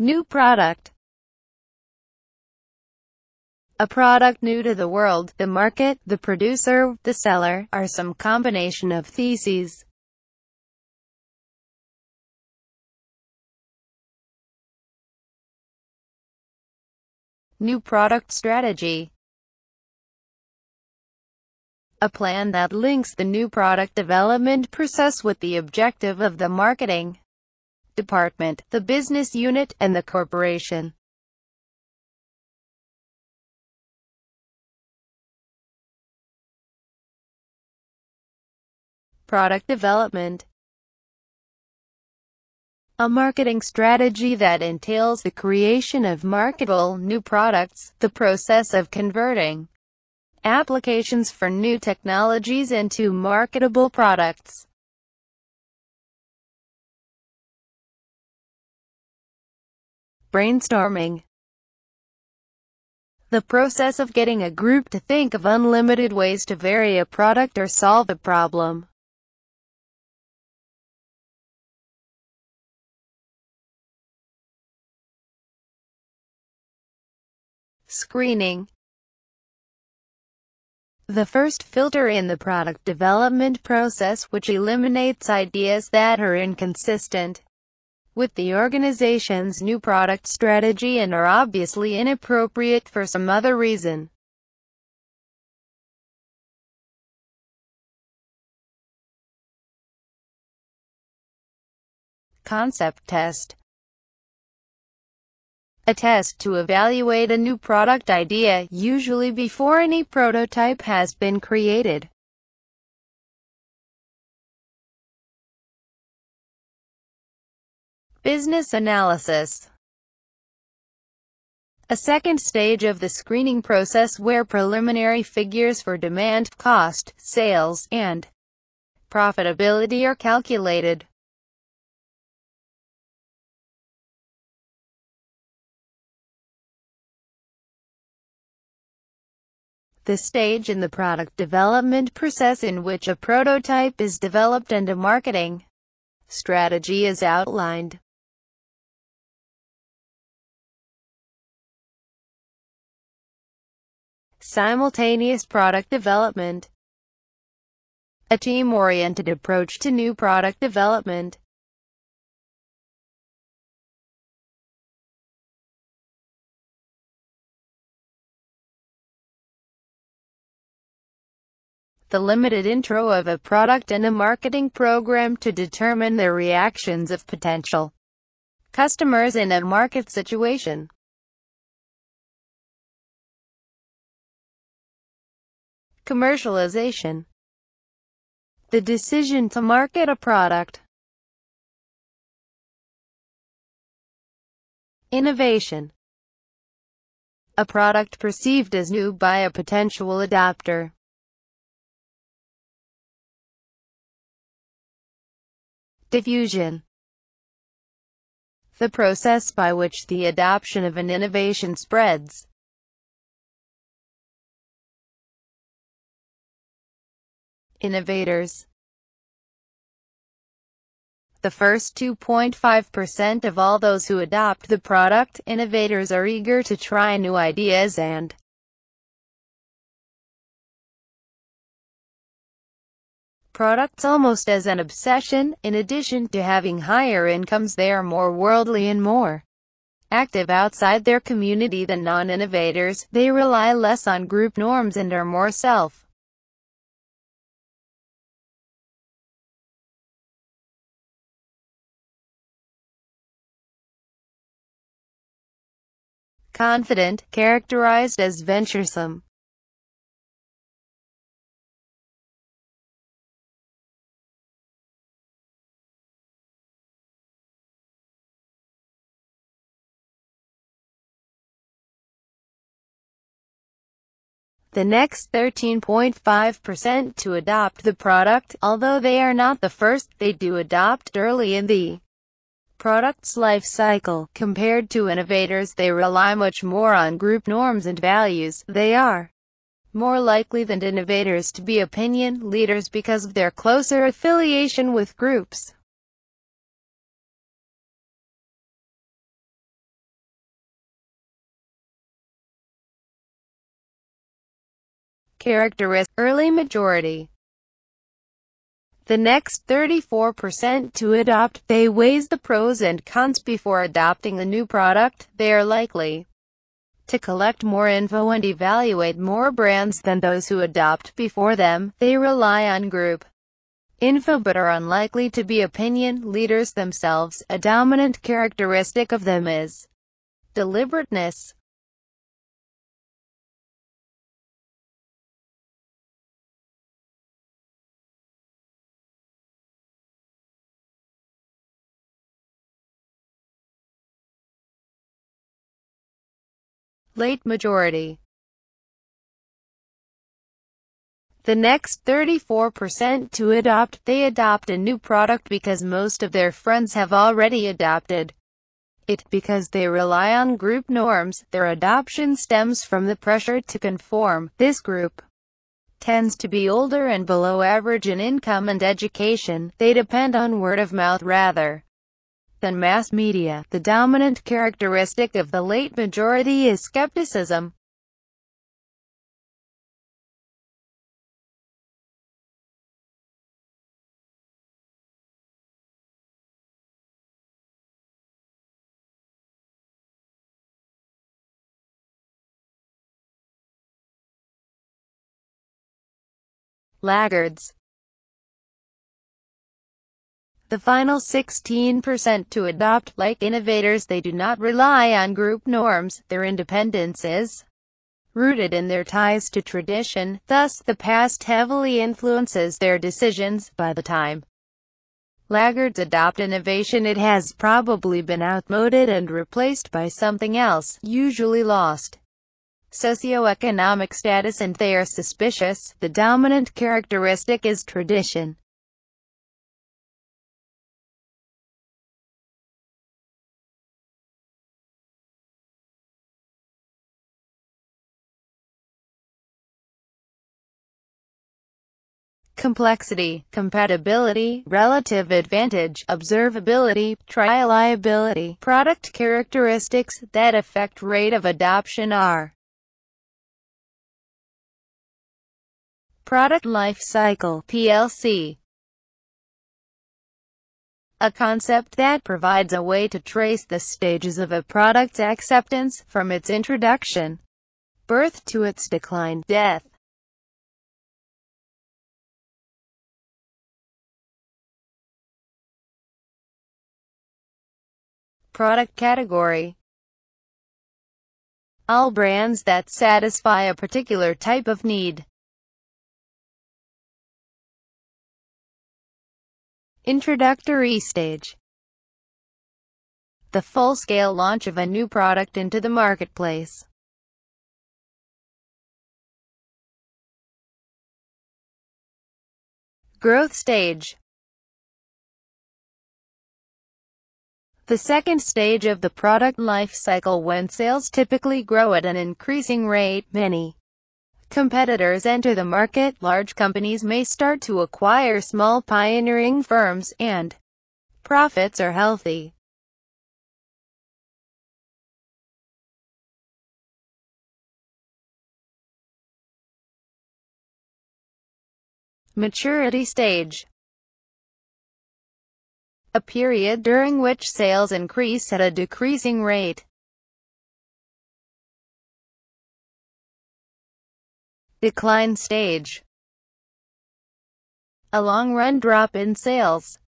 New product. A product new to the world, the market, the producer, the seller, or some combination of theses. New product strategy. A plan that links the new product development process with the objective of the marketing department, the business unit, and the corporation. Product development. A marketing strategy that entails the creation of marketable new products, the process of converting applications for new technologies into marketable products. Brainstorming. The process of getting a group to think of unlimited ways to vary a product or solve a problem. Screening. The first filter in the product development process, which eliminates ideas that are inconsistent with the organization's new product strategy and are obviously inappropriate for some other reason. Concept test. A test to evaluate a new product idea, usually before any prototype has been created. Business analysis. A second stage of the screening process where preliminary figures for demand, cost, sales, and profitability are calculated. The stage in the product development process in which a prototype is developed and a marketing strategy is outlined. Simultaneous product development. A team-oriented approach to new product development. The limited intro of a product and a marketing program to determine the reactions of potential customers in a market situation. Commercialization. The decision to market a product. Innovation. A product perceived as new by a potential adopter. Diffusion. The process by which the adoption of an innovation spreads. Innovators. The first 2.5% of all those who adopt the product. Innovators are eager to try new ideas and products almost as an obsession. In addition to having higher incomes, they are more worldly and more active outside their community than non-innovators. They rely less on group norms and are more confident, characterized as venturesome. The next 13.5% to adopt the product. Although they are not the first, they do adopt early in the product's life cycle. Compared to innovators, they rely much more on group norms and values. They are more likely than innovators to be opinion leaders because of their closer affiliation with groups. Characteristic early majority. The next 34% to adopt, they weighs the pros and cons before adopting the new product. They are likely to collect more info and evaluate more brands than those who adopt before them. They rely on group info but are unlikely to be opinion leaders themselves. A dominant characteristic of them is deliberateness. Late majority. The next 34% to adopt, they adopt a new product because most of their friends have already adopted it. Because they rely on group norms, their adoption stems from the pressure to conform. This group tends to be older and below average in income and education. They depend on word of mouth rather than mass media. The dominant characteristic of the late majority is skepticism. Laggards. The final 16% to adopt, like innovators, they do not rely on group norms. Their independence is rooted in their ties to tradition, thus the past heavily influences their decisions. By the time laggards adopt innovation, it has probably been outmoded and replaced by something else, usually lost socioeconomic status, and they are suspicious. The dominant characteristic is tradition. Complexity, compatibility, relative advantage, observability, trialability. Product characteristics that affect rate of adoption are product life cycle (PLC), a concept that provides a way to trace the stages of a product's acceptance, from its introduction, birth, to its decline, death. Product category. All brands that satisfy a particular type of need. Introductory stage. The full-scale launch of a new product into the marketplace. Growth stage. The second stage of the product life cycle, when sales typically grow at an increasing rate. Many competitors enter the market. Large companies may start to acquire small pioneering firms, and profits are healthy. Maturity stage. A period during which sales increase at a decreasing rate. Decline stage. A long-run drop in sales.